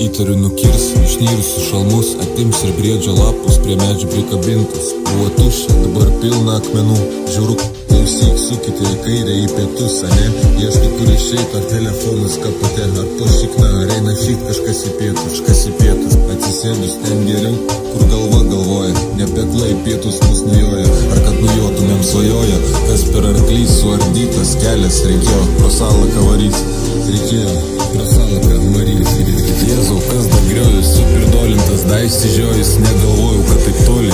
Įtariu nukirs išnyrusius šalmus, atims ir briedžio lapus prie medžių prikabintus. Buvo tuščia, dabar pilna akmenų. Žiūruk, klausyk, sukite į kairę, į pietus, ane? Ieškai kur išeit, ar telefonas kapute, ar po šikna, ar eina šit kažkas į pietus. Atsisėdus ten geriau, kur galva galvoja, ne peklai pietus mus nujoja, ar kad nujotumėm svajoja, kas per arklys suardytas kelias reikėjo, pro salaką varys. Reikėjo, pro salaką varys. Jėzau, kas dar griojus, supirdolintas, da išsižiojus, negalvojau, kad taip toli,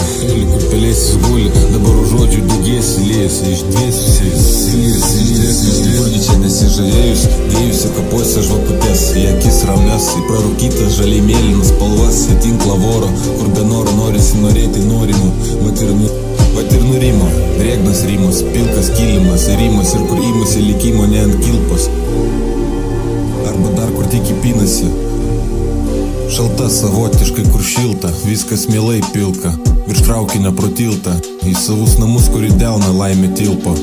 kur pelėsis guli, dabar už žodžių dėgėsi, liesi, išdėsiusi, kurgi čia nesižavėjus, dėjusi kapuose žvakutės, į akis ramnes, į prarūkytas žaliai mėlynas spalvas, į tinklą voro, kur be noro norisi norėti norimų, vat ir nurimo, drėgnas rymas, pilkas kilimas, rymas ir kur įmasi likimo ne ant kilpos, arba dar kur tik įpinasi. Šalta savotiškai, kur šilta, viskas mielai pilka, virš traukinio pro tiltą, į savus namus, kur į delną laimė tilpo.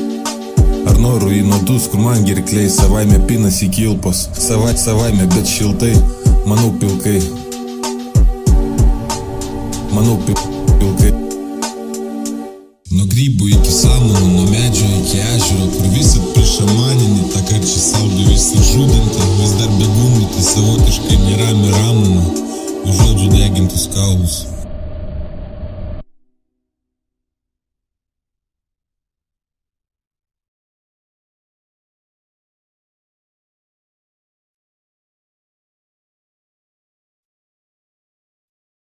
Ar noriu į nuodus, kur man girkliai, savaime pinas į kilpos, savaime, bet šiltai, manau pilkai. Nuo grybų iki samanų, nuo medžio iki ežero, kur visi prišamaninį, tą karčią saulę visi žudinti, vis dar begundyti savotiškai nerami ramumą, už žodžių degintus kaulus.